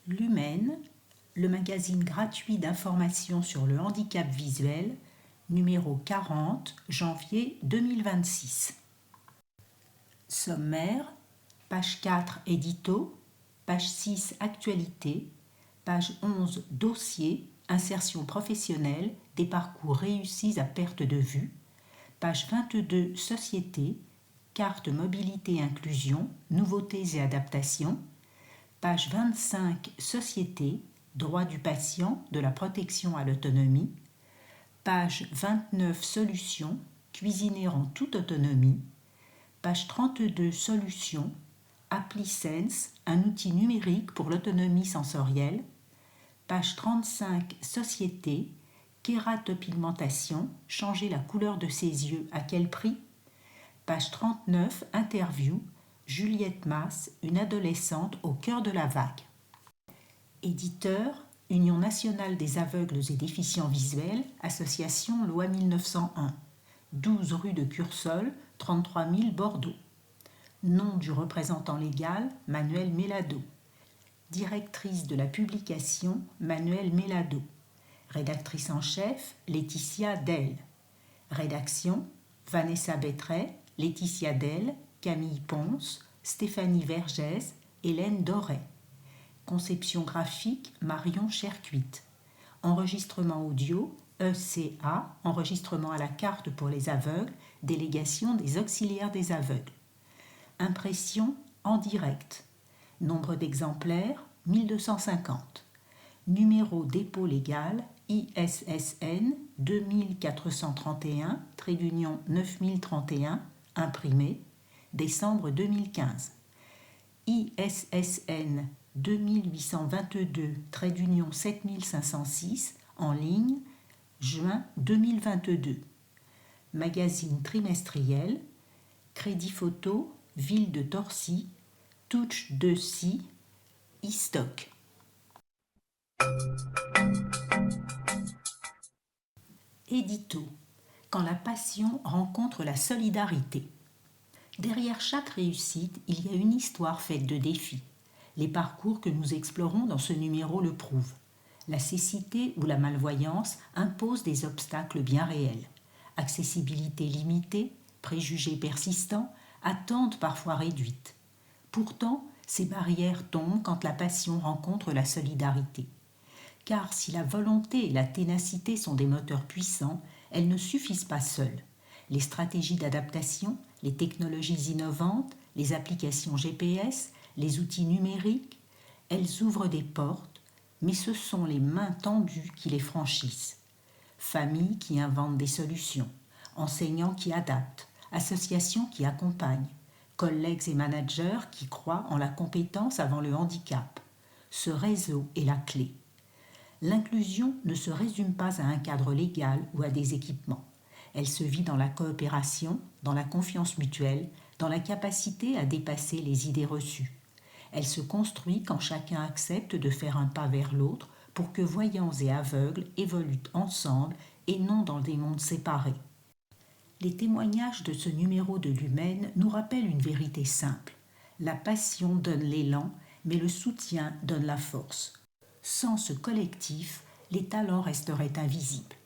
Lumen, le magazine gratuit d'information sur le handicap visuel, numéro 40, janvier 2026. Sommaire, page 4, édito, page 6, actualité, page 11, dossier, insertion professionnelle, des parcours réussis à perte de vue, page 22, société, carte mobilité inclusion, nouveautés et adaptations, page 25, société, droit du patient, de la protection à l'autonomie, page 29, solutions, cuisiner en toute autonomie, page 32, solutions, AppliSense, un outil numérique pour l'autonomie sensorielle, page 35, société, kératopigmentation, changer la couleur de ses yeux, à quel prix? Page 39, interview, Juliette Masse, une adolescente au cœur de la vague. Éditeur, Union nationale des aveugles et déficients visuels, association loi 1901, 12 rue de Cursol, 33 000 Bordeaux. Nom du représentant légal, Manuel Mélado. Directrice de la publication, Manuel Mélado. Rédactrice en chef, Laetitia Dell. Rédaction, Vanessa Bettray, Laetitia Dell, Camille Ponce, Stéphanie Vergès, Hélène Doré. Conception graphique, Marion Chercuite. Enregistrement audio, ECA, enregistrement à la carte pour les aveugles, délégation des auxiliaires des aveugles. Impression en direct. Nombre d'exemplaires, 1250. Numéro dépôt légal, ISSN 2431-9031, imprimé, décembre 2015. ISSN 2822-7506, en ligne, juin 2022. Magazine trimestriel, Crédit Photo, Ville de Torcy, Touch de Scie, e-stock. Édito, quand la passion rencontre la solidarité. Derrière chaque réussite, il y a une histoire faite de défis. Les parcours que nous explorons dans ce numéro le prouvent. La cécité ou la malvoyance imposent des obstacles bien réels. Accessibilité limitée, préjugés persistants, attentes parfois réduites. Pourtant, ces barrières tombent quand la passion rencontre la solidarité. Car si la volonté et la ténacité sont des moteurs puissants, elles ne suffisent pas seules. Les stratégies d'adaptation, les technologies innovantes, les applications GPS, les outils numériques, elles ouvrent des portes, mais ce sont les mains tendues qui les franchissent. Familles qui inventent des solutions, enseignants qui adaptent, associations qui accompagnent, collègues et managers qui croient en la compétence avant le handicap. Ce réseau est la clé. L'inclusion ne se résume pas à un cadre légal ou à des équipements. Elle se vit dans la coopération, dans la confiance mutuelle, dans la capacité à dépasser les idées reçues. Elle se construit quand chacun accepte de faire un pas vers l'autre pour que voyants et aveugles évoluent ensemble et non dans des mondes séparés. Les témoignages de ce numéro de Lumen nous rappellent une vérité simple. La passion donne l'élan, mais le soutien donne la force. Sans ce collectif, les talents resteraient invisibles.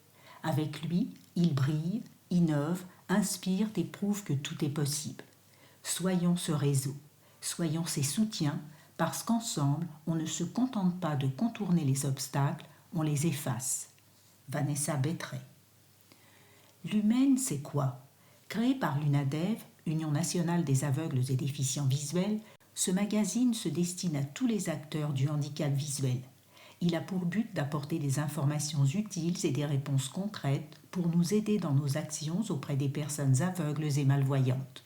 Avec lui, il brille, innove, inspire et prouve que tout est possible. Soyons ce réseau, soyons ses soutiens, parce qu'ensemble, on ne se contente pas de contourner les obstacles, on les efface. Vanessa Bettray. Lumen, c'est quoi? Créé par l'UNADEV, Union nationale des aveugles et déficients visuels, ce magazine se destine à tous les acteurs du handicap visuel. Il a pour but d'apporter des informations utiles et des réponses concrètes pour nous aider dans nos actions auprès des personnes aveugles et malvoyantes.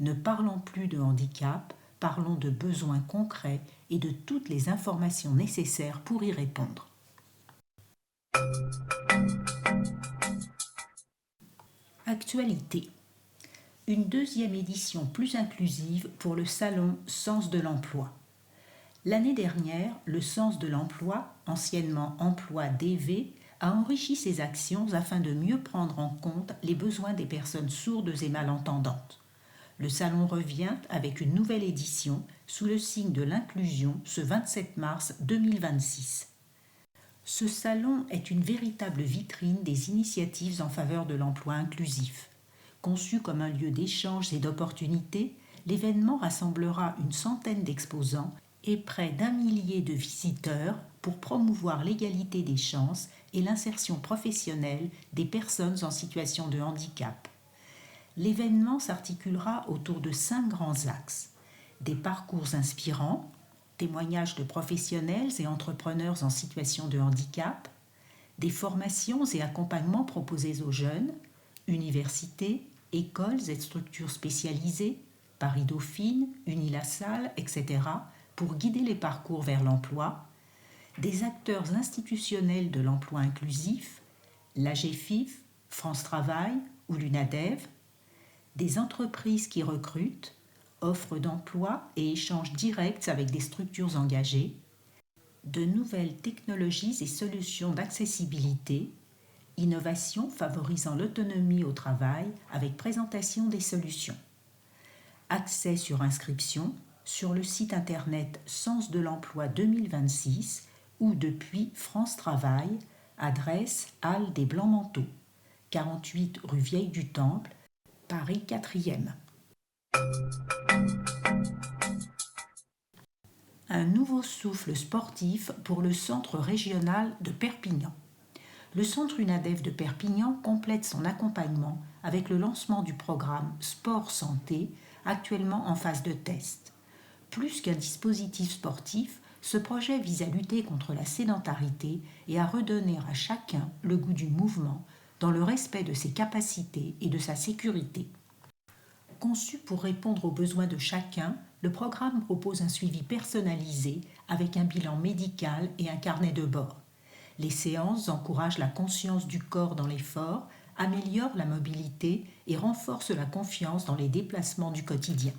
Ne parlons plus de handicap, parlons de besoins concrets et de toutes les informations nécessaires pour y répondre. Actualité. Une deuxième édition plus inclusive pour le salon Sens de l'emploi. L'année dernière, le Sens de l'emploi, anciennement Emploi DV, a enrichi ses actions afin de mieux prendre en compte les besoins des personnes sourdes et malentendantes. Le salon revient avec une nouvelle édition sous le signe de l'inclusion ce 27 mars 2026. Ce salon est une véritable vitrine des initiatives en faveur de l'emploi inclusif. Conçu comme un lieu d'échange et d'opportunités, l'événement rassemblera une centaine d'exposants et près d'1 millier de visiteurs pour promouvoir l'égalité des chances et l'insertion professionnelle des personnes en situation de handicap. L'événement s'articulera autour de 5 grands axes. Des parcours inspirants, témoignages de professionnels et entrepreneurs en situation de handicap, des formations et accompagnements proposés aux jeunes, universités, écoles et structures spécialisées, Paris-Dauphine, Unilassal, etc., pour guider les parcours vers l'emploi, des acteurs institutionnels de l'emploi inclusif, l'AGFIF, France Travail ou l'UNADEV, des entreprises qui recrutent, offres d'emploi et échanges directs avec des structures engagées, de nouvelles technologies et solutions d'accessibilité, innovation favorisant l'autonomie au travail avec présentation des solutions. Accès sur inscription sur le site internet Sens de l'emploi 2026 ou depuis France Travail, adresse Halles des Blancs-Manteaux, 48 rue Vieille du Temple, Paris 4e. Un nouveau souffle sportif pour le centre régional de Perpignan. Le centre UNADEV de Perpignan complète son accompagnement avec le lancement du programme Sport Santé, actuellement en phase de test. Plus qu'un dispositif sportif, ce projet vise à lutter contre la sédentarité et à redonner à chacun le goût du mouvement dans le respect de ses capacités et de sa sécurité. Conçu pour répondre aux besoins de chacun, le programme propose un suivi personnalisé avec un bilan médical et un carnet de bord. Les séances encouragent la conscience du corps dans l'effort, améliorent la mobilité et renforcent la confiance dans les déplacements du quotidien.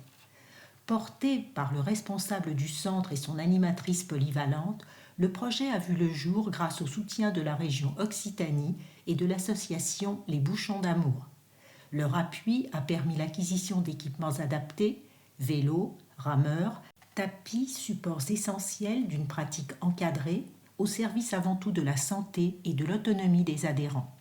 Porté par le responsable du centre et son animatrice polyvalente, le projet a vu le jour grâce au soutien de la région Occitanie et de l'association Les Bouchons d'Amour. Leur appui a permis l'acquisition d'équipements adaptés, vélos, rameurs, tapis, supports essentiels d'une pratique encadrée, au service avant tout de la santé et de l'autonomie des adhérents.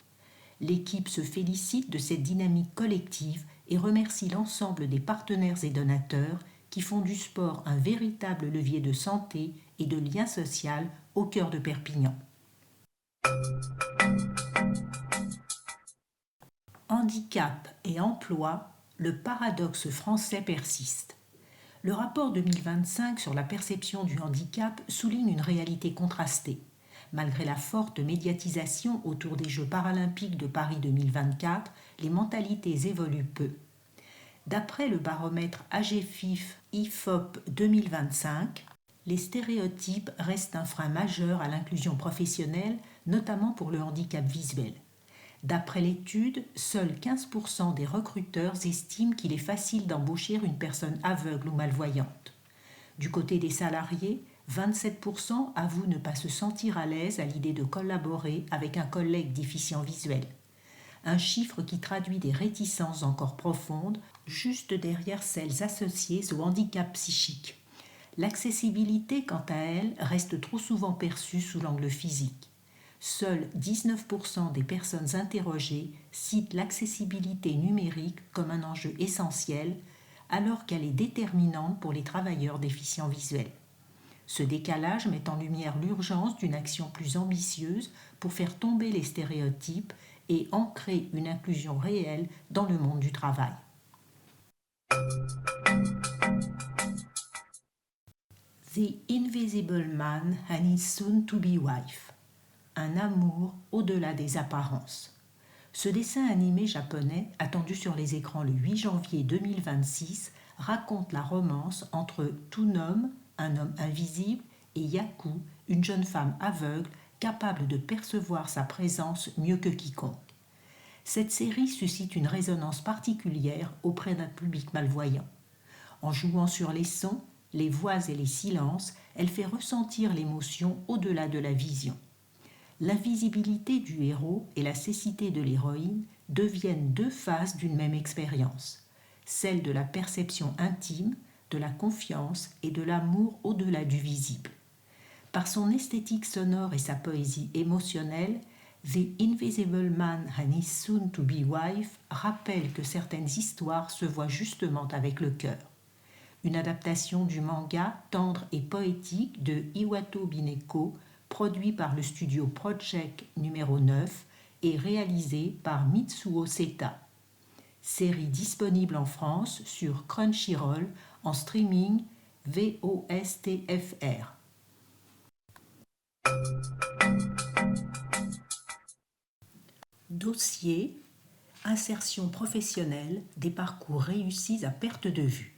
L'équipe se félicite de cette dynamique collective et remercie l'ensemble des partenaires et donateurs qui font du sport un véritable levier de santé et de lien social au cœur de Perpignan. Handicap et emploi, le paradoxe français persiste. Le rapport 2025 sur la perception du handicap souligne une réalité contrastée. Malgré la forte médiatisation autour des Jeux paralympiques de Paris 2024, les mentalités évoluent peu. D'après le baromètre AGFIF IFOP 2025, les stéréotypes restent un frein majeur à l'inclusion professionnelle, notamment pour le handicap visuel. D'après l'étude, seuls 15% des recruteurs estiment qu'il est facile d'embaucher une personne aveugle ou malvoyante. Du côté des salariés, 27% avouent ne pas se sentir à l'aise à l'idée de collaborer avec un collègue déficient visuel. Un chiffre qui traduit des réticences encore profondes, juste derrière celles associées au handicap psychique. L'accessibilité, quant à elle, reste trop souvent perçue sous l'angle physique. Seuls 19% des personnes interrogées citent l'accessibilité numérique comme un enjeu essentiel, alors qu'elle est déterminante pour les travailleurs déficients visuels. Ce décalage met en lumière l'urgence d'une action plus ambitieuse pour faire tomber les stéréotypes et ancrer une inclusion réelle dans le monde du travail. The Invisible Man and His Soon-to-be Wife. Un amour au-delà des apparences. Ce dessin animé japonais, attendu sur les écrans le 8 janvier 2026, raconte la romance entre Toonom, un homme invisible, et Yaku, une jeune femme aveugle capable de percevoir sa présence mieux que quiconque. Cette série suscite une résonance particulière auprès d'un public malvoyant. En jouant sur les sons, les voix et les silences, elle fait ressentir l'émotion au-delà de la vision. L'invisibilité du héros et la cécité de l'héroïne deviennent deux faces d'une même expérience. celle de la perception intime, de la confiance et de l'amour au-delà du visible. Par son esthétique sonore et sa poésie émotionnelle, The Invisible Man and His Soon-to-be Wife rappelle que certaines histoires se voient justement avec le cœur. Une adaptation du manga tendre et poétique de Iwato Bineko, produit par le studio Project numéro 9 et réalisé par Mitsuo Seta. Série disponible en France sur Crunchyroll en streaming VOSTFR. Dossier insertion professionnelle, des parcours réussis à perte de vue.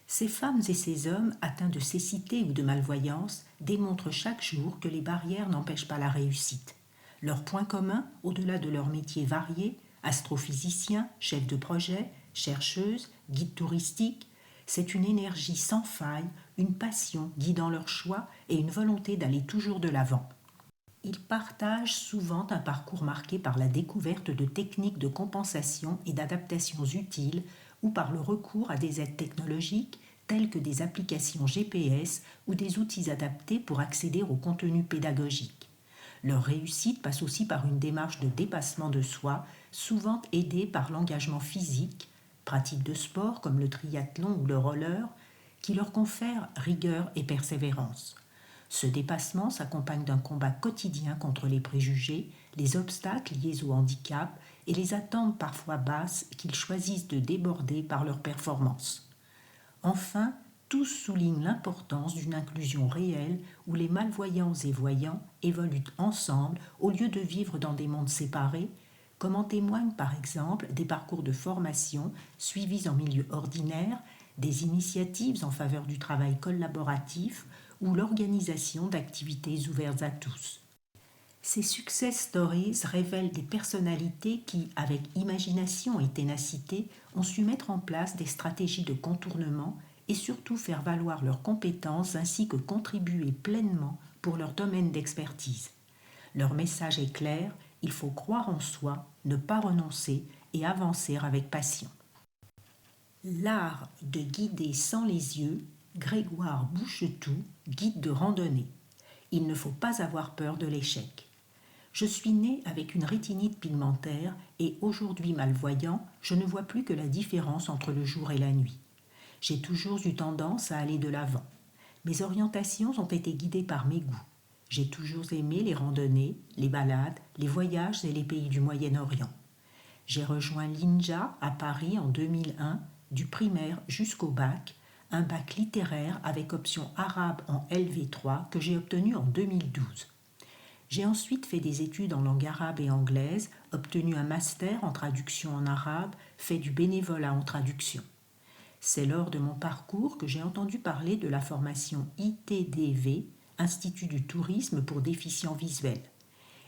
Ces femmes et ces hommes atteints de cécité ou de malvoyance démontrent chaque jour que les barrières n'empêchent pas la réussite. Leur point commun, au-delà de leurs métiers variés, astrophysiciens, chefs de projet, chercheuses, guides touristiques, c'est une énergie sans faille, une passion guidant leurs choix et une volonté d'aller toujours de l'avant. Ils partagent souvent un parcours marqué par la découverte de techniques de compensation et d'adaptations utiles ou par le recours à des aides technologiques telles que des applications GPS ou des outils adaptés pour accéder au contenu pédagogique. Leur réussite passe aussi par une démarche de dépassement de soi, souvent aidée par l'engagement physique, pratique de sport comme le triathlon ou le roller, qui leur confère rigueur et persévérance. Ce dépassement s'accompagne d'un combat quotidien contre les préjugés, les obstacles liés au handicap et les attentes parfois basses qu'ils choisissent de déborder par leur performance. Enfin, tous soulignent l'importance d'une inclusion réelle où les malvoyants et voyants évoluent ensemble au lieu de vivre dans des mondes séparés, comme en témoignent par exemple des parcours de formation suivis en milieu ordinaire, des initiatives en faveur du travail collaboratif ou l'organisation d'activités ouvertes à tous. Ces success stories révèlent des personnalités qui, avec imagination et ténacité, ont su mettre en place des stratégies de contournement et surtout faire valoir leurs compétences ainsi que contribuer pleinement pour leur domaine d'expertise. Leur message est clair, il faut croire en soi, ne pas renoncer et avancer avec passion. L'art de guider sans les yeux, Grégoire Bouchetou, guide de randonnée. Il ne faut pas avoir peur de l'échec. Je suis né avec une rétinite pigmentaire et aujourd'hui malvoyant, je ne vois plus que la différence entre le jour et la nuit. J'ai toujours eu tendance à aller de l'avant. Mes orientations ont été guidées par mes goûts. J'ai toujours aimé les randonnées, les balades, les voyages et les pays du Moyen-Orient. J'ai rejoint l'INJA à Paris en 2001, du primaire jusqu'au bac, un bac littéraire avec option arabe en LV3 que j'ai obtenu en 2012. J'ai ensuite fait des études en langue arabe et anglaise, obtenu un master en traduction en arabe, fait du bénévolat en traduction. C'est lors de mon parcours que j'ai entendu parler de la formation ITDV, Institut du tourisme pour déficients visuels.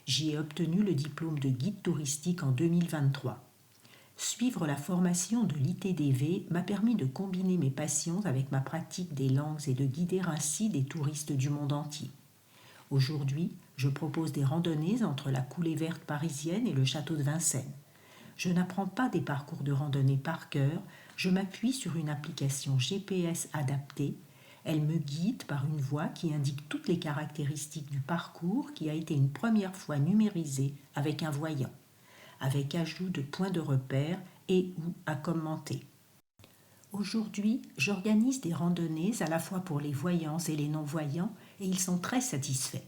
J'y ai obtenu le diplôme de guide touristique en 2023. Suivre la formation de l'ITDV m'a permis de combiner mes passions avec ma pratique des langues et de guider ainsi des touristes du monde entier. Aujourd'hui, je propose des randonnées entre la coulée verte parisienne et le château de Vincennes. Je n'apprends pas des parcours de randonnée par cœur, je m'appuie sur une application GPS adaptée. Elle me guide par une voix qui indique toutes les caractéristiques du parcours qui a été une première fois numérisé avec un voyant, avec ajout de points de repère et ou à commenter. Aujourd'hui, j'organise des randonnées à la fois pour les voyants et les non-voyants et ils sont très satisfaits.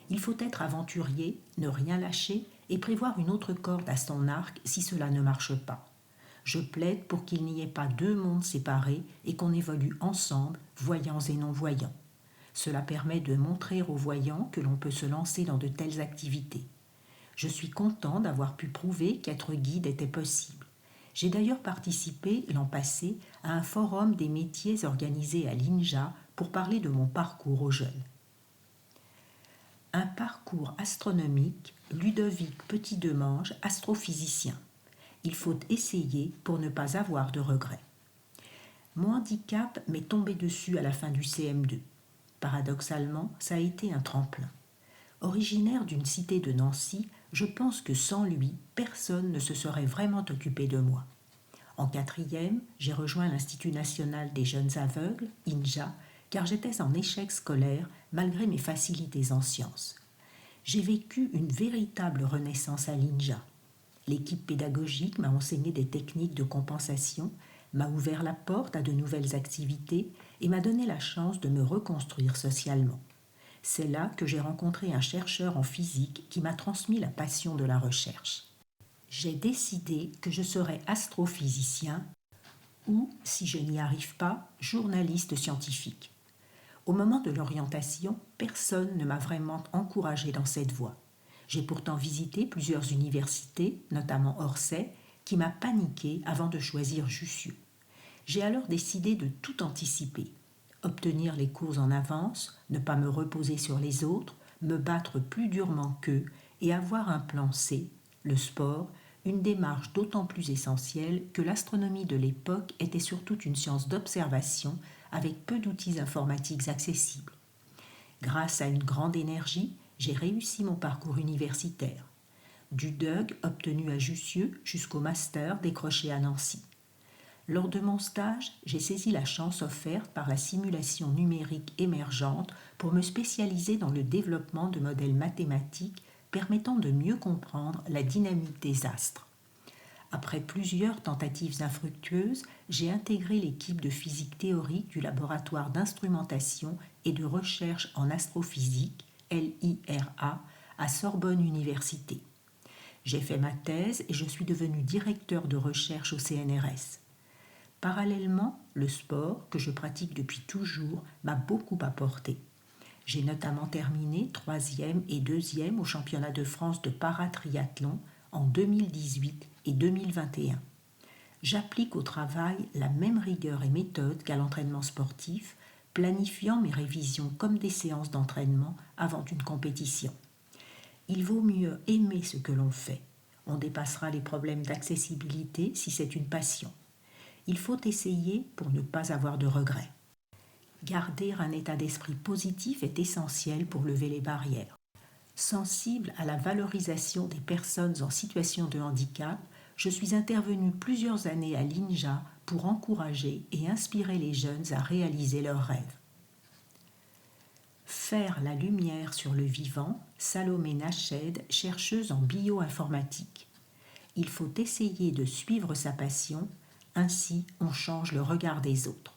Il faut être aventurier, ne rien lâcher et prévoir une autre corde à son arc si cela ne marche pas. Je plaide pour qu'il n'y ait pas deux mondes séparés et qu'on évolue ensemble, voyants et non-voyants. Cela permet de montrer aux voyants que l'on peut se lancer dans de telles activités. Je suis content d'avoir pu prouver qu'être guide était possible. J'ai d'ailleurs participé l'an passé à un forum des métiers organisé à l'INJA pour parler de mon parcours aux jeunes. Un parcours astronomique, Ludovic Petit-Demange, astrophysicien. Il faut essayer pour ne pas avoir de regrets. Mon handicap m'est tombé dessus à la fin du CM2. Paradoxalement, ça a été un tremplin. Originaire d'une cité de Nancy, je pense que sans lui, personne ne se serait vraiment occupé de moi. En quatrième, j'ai rejoint l'Institut national des jeunes aveugles, INJA, car j'étais en échec scolaire malgré mes facilités en sciences. J'ai vécu une véritable renaissance à l'INJA. L'équipe pédagogique m'a enseigné des techniques de compensation, m'a ouvert la porte à de nouvelles activités et m'a donné la chance de me reconstruire socialement. C'est là que j'ai rencontré un chercheur en physique qui m'a transmis la passion de la recherche. J'ai décidé que je serais astrophysicien ou, si je n'y arrive pas, journaliste scientifique. Au moment de l'orientation, personne ne m'a vraiment encouragé dans cette voie. J'ai pourtant visité plusieurs universités, notamment Orsay, qui m'a paniqué avant de choisir Jussieu. J'ai alors décidé de tout anticiper, obtenir les cours en avance, ne pas me reposer sur les autres, me battre plus durement qu'eux et avoir un plan C, le sport, une démarche d'autant plus essentielle que l'astronomie de l'époque était surtout une science d'observation avec peu d'outils informatiques accessibles. Grâce à une grande énergie, j'ai réussi mon parcours universitaire. Du DUG obtenu à Jussieu jusqu'au master décroché à Nancy. Lors de mon stage, j'ai saisi la chance offerte par la simulation numérique émergente pour me spécialiser dans le développement de modèles mathématiques permettant de mieux comprendre la dynamique des astres. Après plusieurs tentatives infructueuses, j'ai intégré l'équipe de physique théorique du laboratoire d'instrumentation et de recherche en astrophysique, LIRA, à Sorbonne Université. J'ai fait ma thèse et je suis devenu directeur de recherche au CNRS. Parallèlement, le sport, que je pratique depuis toujours, m'a beaucoup apporté. J'ai notamment terminé 3e et 2e au championnat de France de paratriathlon en 2018 et 2021. J'applique au travail la même rigueur et méthode qu'à l'entraînement sportif, planifiant mes révisions comme des séances d'entraînement avant une compétition. Il vaut mieux aimer ce que l'on fait. On dépassera les problèmes d'accessibilité si c'est une passion. Il faut essayer pour ne pas avoir de regrets. Garder un état d'esprit positif est essentiel pour lever les barrières. Sensible à la valorisation des personnes en situation de handicap, je suis intervenue plusieurs années à l'INJA pour encourager et inspirer les jeunes à réaliser leurs rêves. Faire la lumière sur le vivant, Salomé Nached, chercheuse en bioinformatique. Il faut essayer de suivre sa passion, ainsi on change le regard des autres.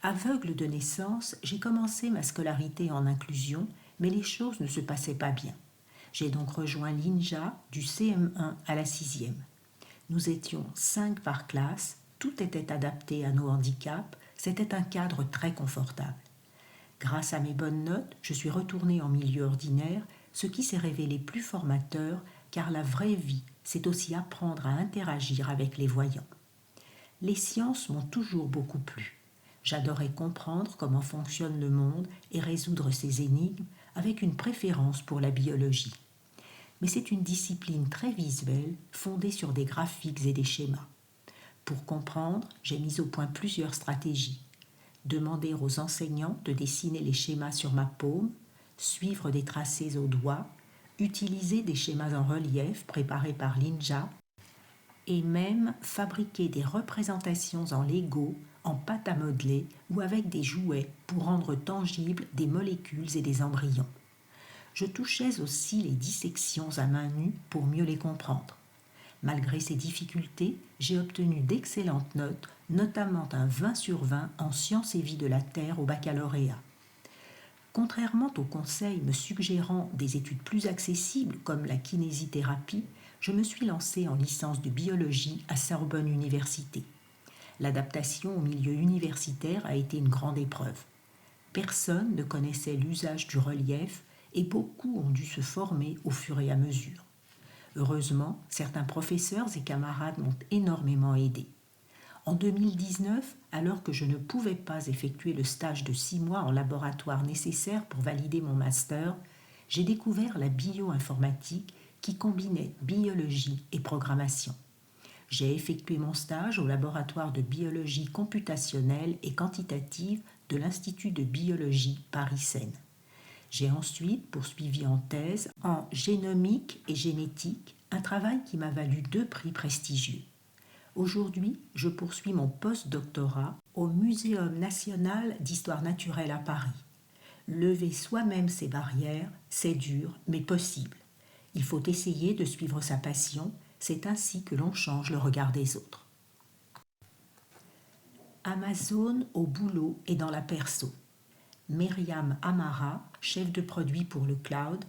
Aveugle de naissance, j'ai commencé ma scolarité en inclusion, mais les choses ne se passaient pas bien. J'ai donc rejoint l'INJA du CM1 à la 6e. Nous étions 5 par classe, tout était adapté à nos handicaps, c'était un cadre très confortable. Grâce à mes bonnes notes, je suis retournée en milieu ordinaire, ce qui s'est révélé plus formateur, car la vraie vie, c'est aussi apprendre à interagir avec les voyants. Les sciences m'ont toujours beaucoup plu. J'adorais comprendre comment fonctionne le monde et résoudre ses énigmes, avec une préférence pour la biologie. Mais c'est une discipline très visuelle, fondée sur des graphiques et des schémas. Pour comprendre, j'ai mis au point plusieurs stratégies. Demander aux enseignants de dessiner les schémas sur ma paume, suivre des tracés au doigt, utiliser des schémas en relief préparés par l'INJA et même fabriquer des représentations en Lego, en pâte à modeler ou avec des jouets pour rendre tangibles des molécules et des embryons. Je touchais aussi les dissections à main nue pour mieux les comprendre. Malgré ces difficultés, j'ai obtenu d'excellentes notes, notamment un 20 sur 20 en sciences et vie de la Terre au baccalauréat. Contrairement aux conseils me suggérant des études plus accessibles comme la kinésithérapie, je me suis lancée en licence de biologie à Sorbonne Université. L'adaptation au milieu universitaire a été une grande épreuve. Personne ne connaissait l'usage du relief et beaucoup ont dû se former au fur et à mesure. Heureusement, certains professeurs et camarades m'ont énormément aidé. En 2019, alors que je ne pouvais pas effectuer le stage de 6 mois en laboratoire nécessaire pour valider mon master, j'ai découvert la bioinformatique qui combinait biologie et programmation. J'ai effectué mon stage au laboratoire de biologie computationnelle et quantitative de l'Institut de biologie Paris-Seine. J'ai ensuite poursuivi en thèse en génomique et génétique, un travail qui m'a valu 2 prix prestigieux. Aujourd'hui, je poursuis mon post-doctorat au Muséum national d'histoire naturelle à Paris. Lever soi-même ses barrières, c'est dur, mais possible. Il faut essayer de suivre sa passion, c'est ainsi que l'on change le regard des autres. Amazon au boulot et dans la perso. Myriam Amara, chef de produit pour le cloud.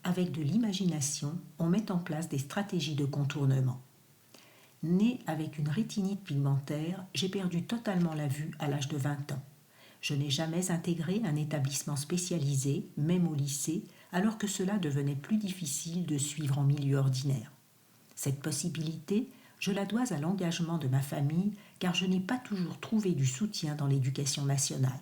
Avec de l'imagination, on met en place des stratégies de contournement. Née avec une rétinite pigmentaire, j'ai perdu totalement la vue à l'âge de 20 ans. Je n'ai jamais intégré un établissement spécialisé, même au lycée, alors que cela devenait plus difficile de suivre en milieu ordinaire. Cette possibilité, je la dois à l'engagement de ma famille, car je n'ai pas toujours trouvé du soutien dans l'éducation nationale.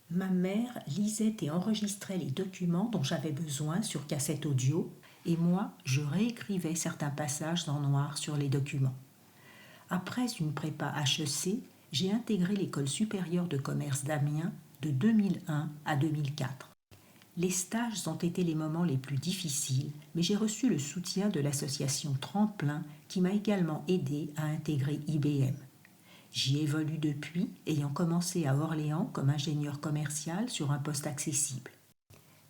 Ma mère lisait et enregistrait les documents dont j'avais besoin sur cassette audio, et moi, je réécrivais certains passages en noir sur les documents. Après une prépa HEC, j'ai intégré l'école supérieure de commerce d'Amiens de 2001 à 2004. Les stages ont été les moments les plus difficiles, mais j'ai reçu le soutien de l'association Tremplin qui m'a également aidé à intégrer IBM. J'y évolue depuis, ayant commencé à Orléans comme ingénieur commercial sur un poste accessible.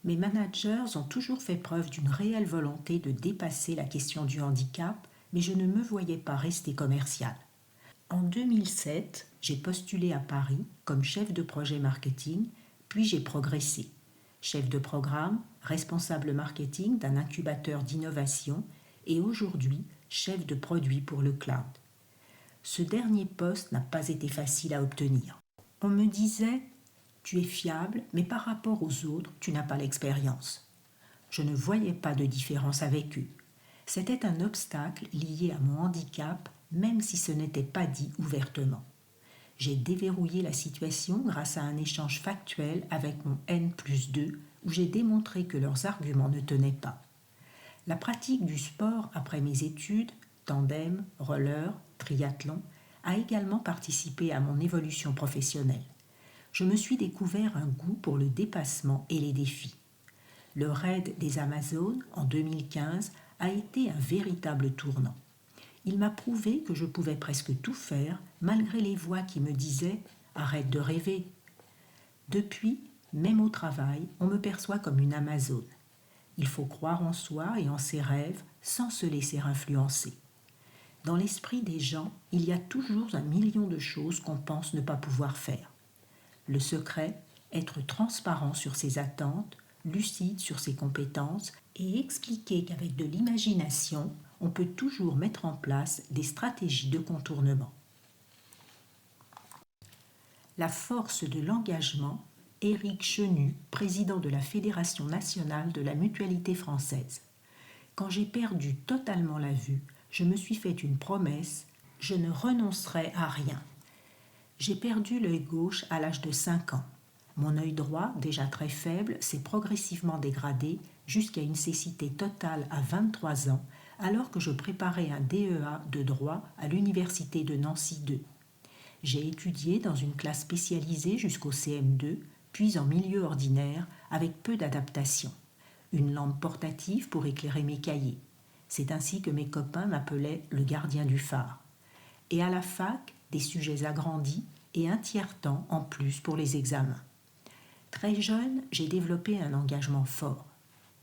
Mes managers ont toujours fait preuve d'une réelle volonté de dépasser la question du handicap, mais je ne me voyais pas rester commercial. En 2007, j'ai postulé à Paris comme chef de projet marketing, puis j'ai progressé. Chef de programme, responsable marketing d'un incubateur d'innovation et aujourd'hui chef de produit pour le cloud. Ce dernier poste n'a pas été facile à obtenir. On me disait « Tu es fiable, mais par rapport aux autres, tu n'as pas l'expérience. » Je ne voyais pas de différence avec eux. C'était un obstacle lié à mon handicap, même si ce n'était pas dit ouvertement. J'ai déverrouillé la situation grâce à un échange factuel avec mon N+2 où j'ai démontré que leurs arguments ne tenaient pas. La pratique du sport après mes études, tandem, roller, triathlon, a également participé à mon évolution professionnelle. Je me suis découvert un goût pour le dépassement et les défis. Le raid des Amazones en 2015 a été un véritable tournant. Il m'a prouvé que je pouvais presque tout faire malgré les voix qui me disaient « arrête de rêver ». Depuis, même au travail, on me perçoit comme une Amazone. Il faut croire en soi et en ses rêves sans se laisser influencer. Dans l'esprit des gens, il y a toujours 1 million de choses qu'on pense ne pas pouvoir faire. Le secret, être transparent sur ses attentes, lucide sur ses compétences et expliquer qu'avec de l'imagination, on peut toujours mettre en place des stratégies de contournement. La force de l'engagement, Éric Chenu, président de la Fédération nationale de la mutualité française. Quand j'ai perdu totalement la vue, je me suis fait une promesse, je ne renoncerai à rien. J'ai perdu l'œil gauche à l'âge de 5 ans. Mon œil droit, déjà très faible, s'est progressivement dégradé jusqu'à une cécité totale à 23 ans, alors que je préparais un DEA de droit à l'université de Nancy 2. J'ai étudié dans une classe spécialisée jusqu'au CM2, puis en milieu ordinaire, avec peu d'adaptation. Une lampe portative pour éclairer mes cahiers. C'est ainsi que mes copains m'appelaient le gardien du phare. Et à la fac, des sujets agrandis et un tiers-temps en plus pour les examens. Très jeune, j'ai développé un engagement fort.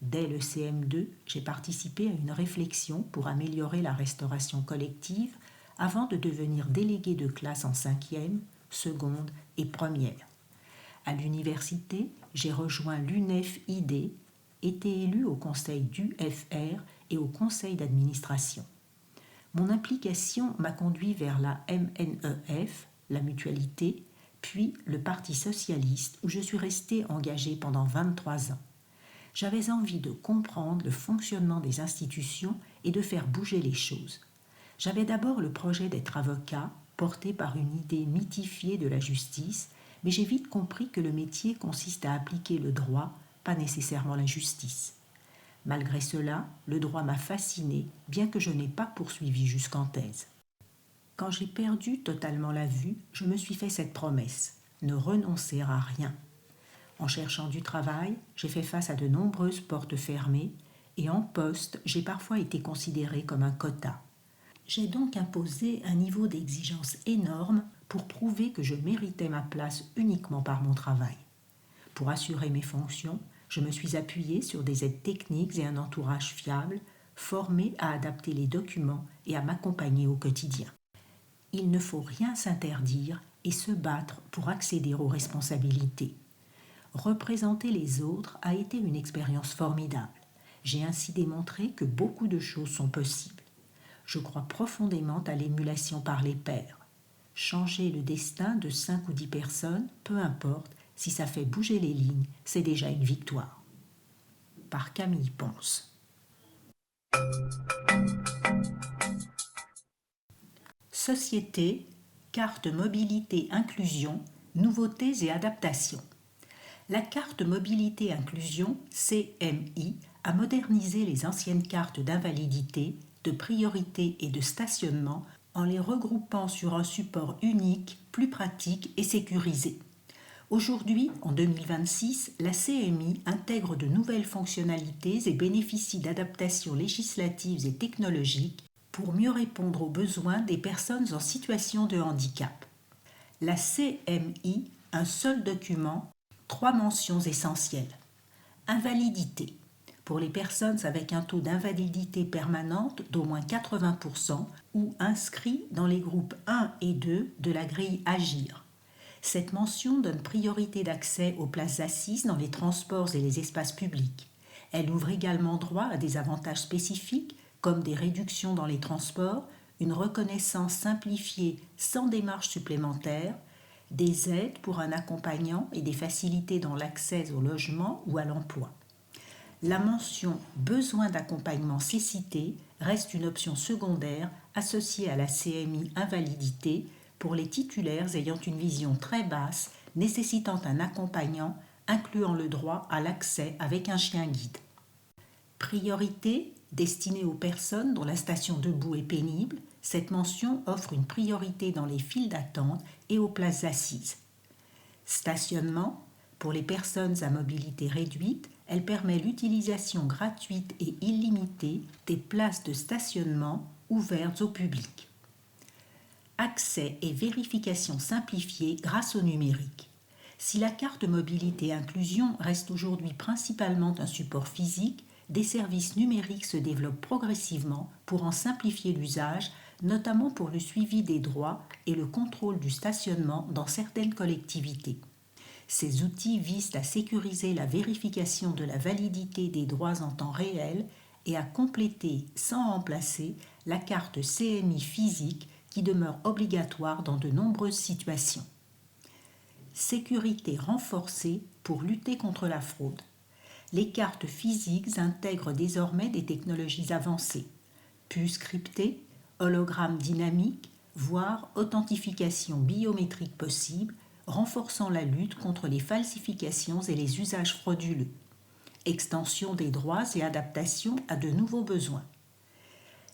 Dès le CM2, j'ai participé à une réflexion pour améliorer la restauration collective avant de devenir délégué de classe en 5e, seconde et première. À l'université, j'ai rejoint l'UNEF-ID, été élu au conseil d'UFR et au conseil d'administration. Mon implication m'a conduit vers la MNEF, la mutualité, puis le Parti socialiste où je suis resté engagé pendant 23 ans. J'avais envie de comprendre le fonctionnement des institutions et de faire bouger les choses. J'avais d'abord le projet d'être avocat, porté par une idée mythifiée de la justice, mais j'ai vite compris que le métier consiste à appliquer le droit, pas nécessairement la justice. Malgré cela, le droit m'a fasciné, bien que je n'ai pas poursuivi jusqu'en thèse. Quand j'ai perdu totalement la vue, je me suis fait cette promesse, ne renoncer à rien. En cherchant du travail, j'ai fait face à de nombreuses portes fermées et en poste, j'ai parfois été considérée comme un quota. J'ai donc imposé un niveau d'exigence énorme pour prouver que je méritais ma place uniquement par mon travail. Pour assurer mes fonctions, je me suis appuyée sur des aides techniques et un entourage fiable, formé à adapter les documents et à m'accompagner au quotidien. Il ne faut rien s'interdire et se battre pour accéder aux responsabilités. Représenter les autres a été une expérience formidable. J'ai ainsi démontré que beaucoup de choses sont possibles. Je crois profondément à l'émulation par les pairs. Changer le destin de 5 ou 10 personnes, peu importe, si ça fait bouger les lignes, c'est déjà une victoire. Par Camille Pons. Société, carte mobilité inclusion, nouveautés et adaptations. La carte mobilité inclusion, CMI, a modernisé les anciennes cartes d'invalidité, de priorité et de stationnement en les regroupant sur un support unique, plus pratique et sécurisé. Aujourd'hui, en 2026, la CMI intègre de nouvelles fonctionnalités et bénéficie d'adaptations législatives et technologiques pour mieux répondre aux besoins des personnes en situation de handicap. La CMI, un seul document, 3 mentions essentielles. Invalidité. Pour les personnes avec un taux d'invalidité permanente d'au moins 80% ou inscrits dans les groupes 1 et 2 de la grille Agir. Cette mention donne priorité d'accès aux places assises dans les transports et les espaces publics. Elle ouvre également droit à des avantages spécifiques comme des réductions dans les transports, une reconnaissance simplifiée sans démarche supplémentaire, des aides pour un accompagnant et des facilités dans l'accès au logement ou à l'emploi. La mention « Besoin d'accompagnement cécité » reste une option secondaire associée à la CMI invalidité pour les titulaires ayant une vision très basse, nécessitant un accompagnant, incluant le droit à l'accès avec un chien guide. Priorité destinée aux personnes dont la station debout est pénible, cette mention offre une priorité dans les files d'attente et aux places assises. Stationnement, pour les personnes à mobilité réduite, elle permet l'utilisation gratuite et illimitée des places de stationnement ouvertes au public. Accès et vérification simplifiée grâce au numérique. Si la carte mobilité inclusion reste aujourd'hui principalement un support physique, des services numériques se développent progressivement pour en simplifier l'usage, notamment pour le suivi des droits et le contrôle du stationnement dans certaines collectivités. Ces outils visent à sécuriser la vérification de la validité des droits en temps réel et à compléter, sans remplacer, la carte CMI physique qui demeure obligatoire dans de nombreuses situations. Sécurité renforcée pour lutter contre la fraude. Les cartes physiques intègrent désormais des technologies avancées, puces cryptées, hologrammes dynamiques, voire authentification biométrique possible, renforçant la lutte contre les falsifications et les usages frauduleux. Extension des droits et adaptation à de nouveaux besoins.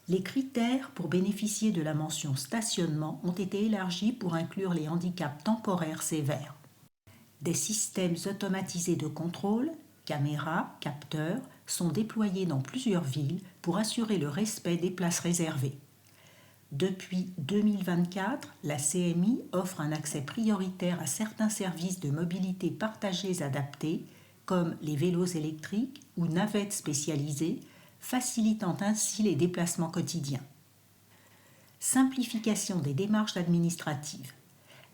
Les critères pour bénéficier de la mention stationnement ont été élargis pour inclure les handicaps temporaires sévères. Des systèmes automatisés de contrôle, caméras, capteurs, sont déployés dans plusieurs villes pour assurer le respect des places réservées. Depuis 2024, la CMI offre un accès prioritaire à certains services de mobilité partagés adaptés, comme les vélos électriques ou navettes spécialisées, facilitant ainsi les déplacements quotidiens. Simplification des démarches administratives.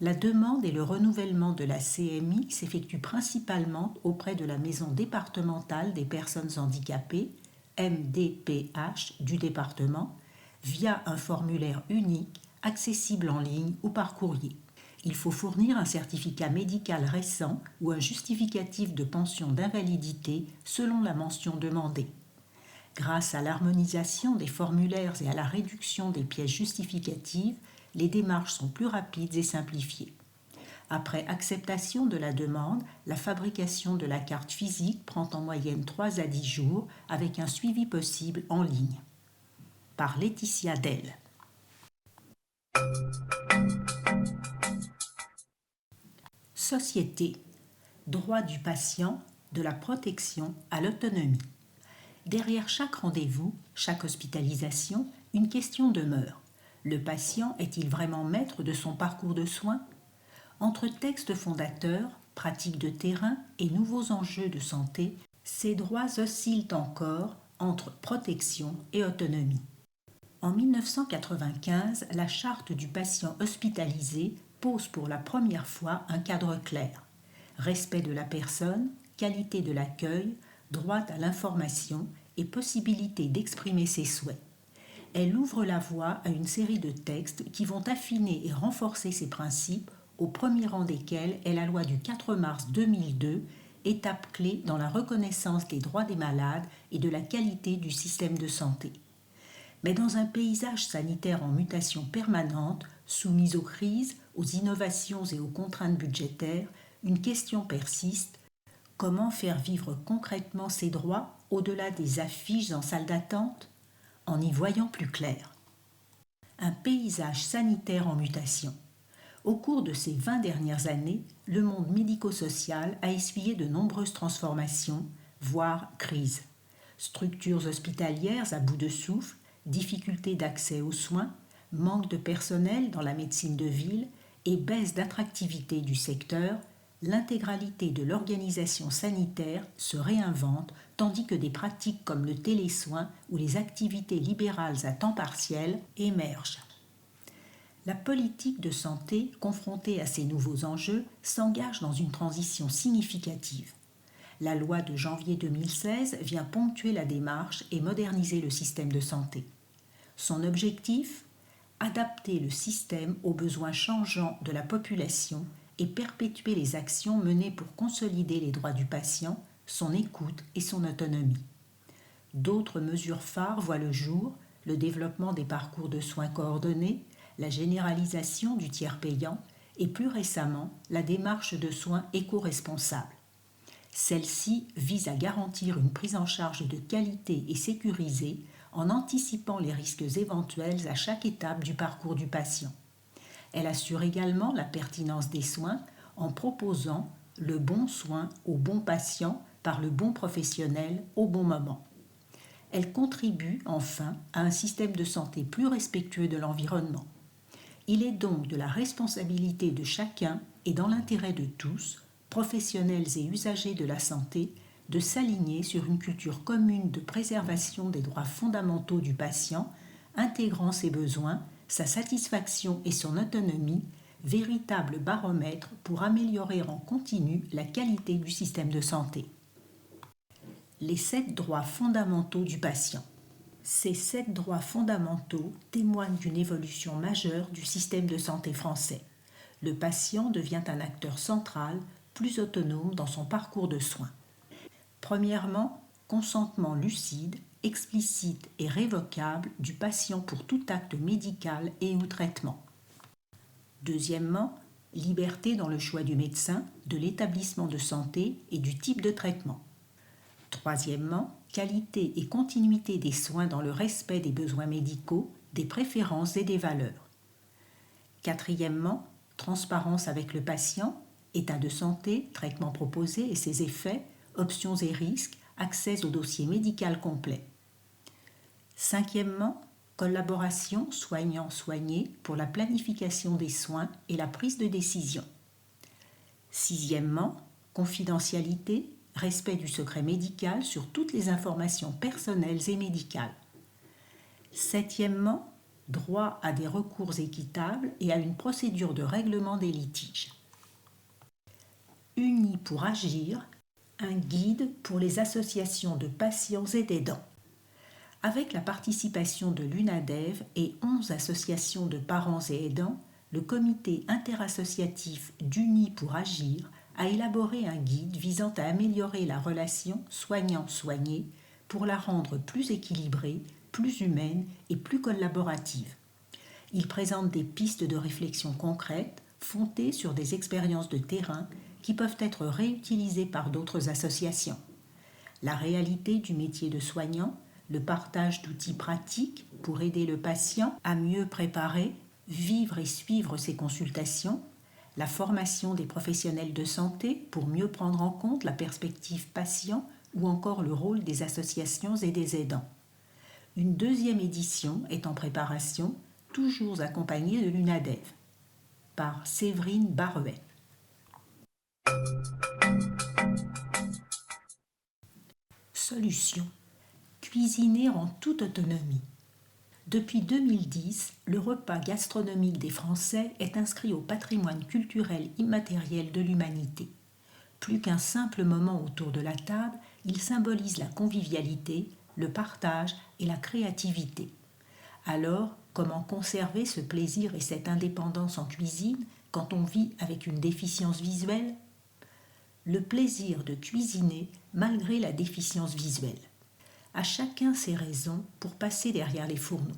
La demande et le renouvellement de la CMI s'effectuent principalement auprès de la Maison départementale des personnes handicapées, MDPH, du département, via un formulaire unique, accessible en ligne ou par courrier. Il faut fournir un certificat médical récent ou un justificatif de pension d'invalidité selon la mention demandée. Grâce à l'harmonisation des formulaires et à la réduction des pièces justificatives, les démarches sont plus rapides et simplifiées. Après acceptation de la demande, la fabrication de la carte physique prend en moyenne 3 à 10 jours avec un suivi possible en ligne. Par Laetitia Dell. Société. Droit du patient, de la protection à l'autonomie. Derrière chaque rendez-vous, chaque hospitalisation, une question demeure. Le patient est-il vraiment maître de son parcours de soins? Entre textes fondateurs, pratiques de terrain et nouveaux enjeux de santé, ces droits oscillent encore entre protection et autonomie. En 1995, la charte du patient hospitalisé pose pour la première fois un cadre clair. Respect de la personne, qualité de l'accueil, droit à l'information et possibilité d'exprimer ses souhaits. Elle ouvre la voie à une série de textes qui vont affiner et renforcer ces principes, au premier rang desquels est la loi du 4 mars 2002, étape clé dans la reconnaissance des droits des malades et de la qualité du système de santé. Mais dans un paysage sanitaire en mutation permanente, soumis aux crises, aux innovations et aux contraintes budgétaires, une question persiste: comment faire vivre concrètement ces droits au-delà des affiches en salle d'attente? En y voyant plus clair. Un paysage sanitaire en mutation. Au cours de ces 20 dernières années, le monde médico-social a essuyé de nombreuses transformations, voire crises. Structures hospitalières à bout de souffle, difficultés d'accès aux soins, manque de personnel dans la médecine de ville et baisse d'attractivité du secteur, l'intégralité de l'organisation sanitaire se réinvente, tandis que des pratiques comme le télésoin ou les activités libérales à temps partiel émergent. La politique de santé, confrontée à ces nouveaux enjeux, s'engage dans une transition significative. La loi de janvier 2016 vient ponctuer la démarche et moderniser le système de santé. Son objectif? Adapter le système aux besoins changeants de la population et perpétuer les actions menées pour consolider les droits du patient, son écoute et son autonomie. D'autres mesures phares voient le jour: le développement des parcours de soins coordonnés, la généralisation du tiers payant et plus récemment la démarche de soins éco-responsables. Celle-ci vise à garantir une prise en charge de qualité et sécurisée en anticipant les risques éventuels à chaque étape du parcours du patient. Elle assure également la pertinence des soins en proposant le bon soin au bon patient par le bon professionnel au bon moment. Elle contribue enfin à un système de santé plus respectueux de l'environnement. Il est donc de la responsabilité de chacun et dans l'intérêt de tous, professionnels et usagers de la santé, de s'aligner sur une culture commune de préservation des droits fondamentaux du patient, intégrant ses besoins, sa satisfaction et son autonomie, véritable baromètre pour améliorer en continu la qualité du système de santé. Les 7 droits fondamentaux du patient. Ces 7 droits fondamentaux témoignent d'une évolution majeure du système de santé français. Le patient devient un acteur central, plus autonome dans son parcours de soins. Premièrement, consentement lucide, explicite et révocable du patient pour tout acte médical et ou traitement. Deuxièmement, liberté dans le choix du médecin, de l'établissement de santé et du type de traitement. Troisièmement, qualité et continuité des soins dans le respect des besoins médicaux, des préférences et des valeurs. Quatrièmement, transparence avec le patient, état de santé, traitement proposé et ses effets, options et risques, accès au dossier médical complet. Cinquièmement, collaboration soignant-soigné pour la planification des soins et la prise de décision. Sixièmement, confidentialité, respect du secret médical sur toutes les informations personnelles et médicales. Septièmement, droit à des recours équitables et à une procédure de règlement des litiges. Unis pour agir, un guide pour les associations de patients et d'aidants. Avec la participation de l'UNADEV et 11 associations de parents et aidants, le comité interassociatif d'Unis pour agir a élaboré un guide visant à améliorer la relation soignant-soigné pour la rendre plus équilibrée, plus humaine et plus collaborative. Il présente des pistes de réflexion concrètes fondées sur des expériences de terrain qui peuvent être réutilisées par d'autres associations. La réalité du métier de soignant, le partage d'outils pratiques pour aider le patient à mieux préparer, vivre et suivre ses consultations, la formation des professionnels de santé pour mieux prendre en compte la perspective patient ou encore le rôle des associations et des aidants. Une deuxième édition est en préparation toujours accompagnée de l'UNADEV, par Séverine Baruel. Solution. Cuisiner en toute autonomie. Depuis 2010, le repas gastronomique des Français est inscrit au patrimoine culturel immatériel de l'humanité. Plus qu'un simple moment autour de la table, il symbolise la convivialité, le partage et la créativité. Alors, comment conserver ce plaisir et cette indépendance en cuisine quand on vit avec une déficience visuelle ? Le plaisir de cuisiner malgré la déficience visuelle. À chacun ses raisons pour passer derrière les fourneaux.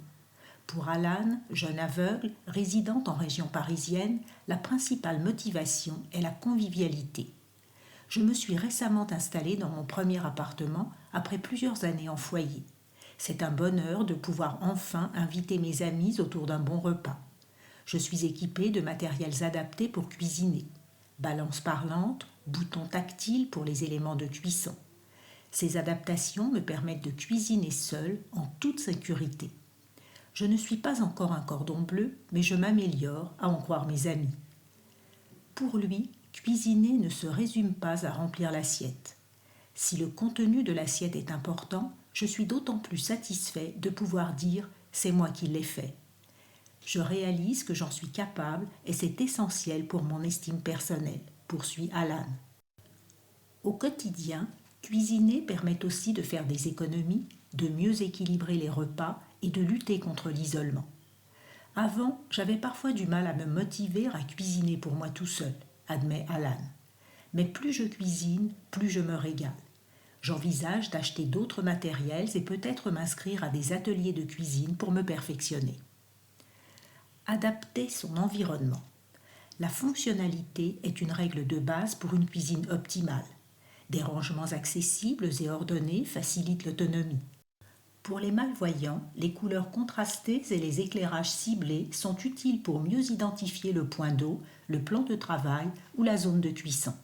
Pour Alan, jeune aveugle, résidente en région parisienne, la principale motivation est la convivialité. Je me suis récemment installée dans mon premier appartement après plusieurs années en foyer. C'est un bonheur de pouvoir enfin inviter mes amis autour d'un bon repas. Je suis équipée de matériels adaptés pour cuisiner. Balance parlante, boutons tactiles pour les éléments de cuisson. Ces adaptations me permettent de cuisiner seule en toute sécurité. Je ne suis pas encore un cordon bleu, mais je m'améliore, à en croire mes amis. Pour lui, cuisiner ne se résume pas à remplir l'assiette. Si le contenu de l'assiette est important, je suis d'autant plus satisfait de pouvoir dire « c'est moi qui l'ai fait ». Je réalise que j'en suis capable et c'est essentiel pour mon estime personnelle, poursuit Alan. Au quotidien, cuisiner permet aussi de faire des économies, de mieux équilibrer les repas et de lutter contre l'isolement. Avant, j'avais parfois du mal à me motiver à cuisiner pour moi tout seul, admet Alan. Mais plus je cuisine, plus je me régale. J'envisage d'acheter d'autres matériels et peut-être m'inscrire à des ateliers de cuisine pour me perfectionner. Adapter son environnement. La fonctionnalité est une règle de base pour une cuisine optimale. Des rangements accessibles et ordonnés facilitent l'autonomie. Pour les malvoyants, les couleurs contrastées et les éclairages ciblés sont utiles pour mieux identifier le point d'eau, le plan de travail ou la zone de cuisson.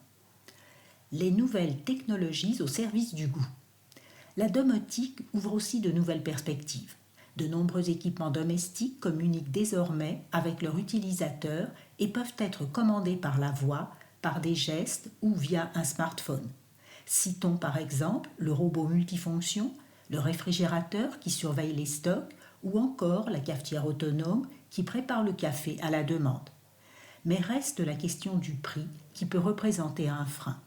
Les nouvelles technologies au service du goût. La domotique ouvre aussi de nouvelles perspectives. De nombreux équipements domestiques communiquent désormais avec leur utilisateur et peuvent être commandés par la voix, par des gestes ou via un smartphone. Citons par exemple le robot multifonction, le réfrigérateur qui surveille les stocks ou encore la cafetière autonome qui prépare le café à la demande. Mais reste la question du prix qui peut représenter un frein.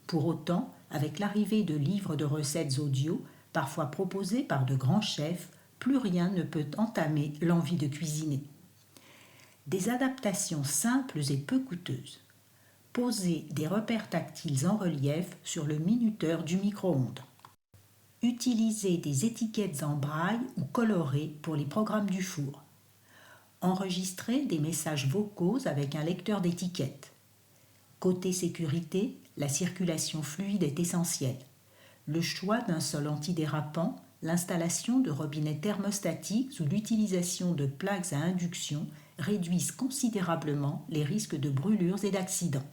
Pour autant, avec l'arrivée de livres de recettes audio, parfois proposés par de grands chefs, plus rien ne peut entamer l'envie de cuisiner. Des adaptations simples et peu coûteuses. Poser des repères tactiles en relief sur le minuteur du micro-ondes. Utiliser des étiquettes en braille ou colorées pour les programmes du four. Enregistrer des messages vocaux avec un lecteur d'étiquettes. Côté sécurité, la circulation fluide est essentielle. Le choix d'un sol antidérapant, l'installation de robinets thermostatiques ou l'utilisation de plaques à induction réduisent considérablement les risques de brûlures et d'accidents.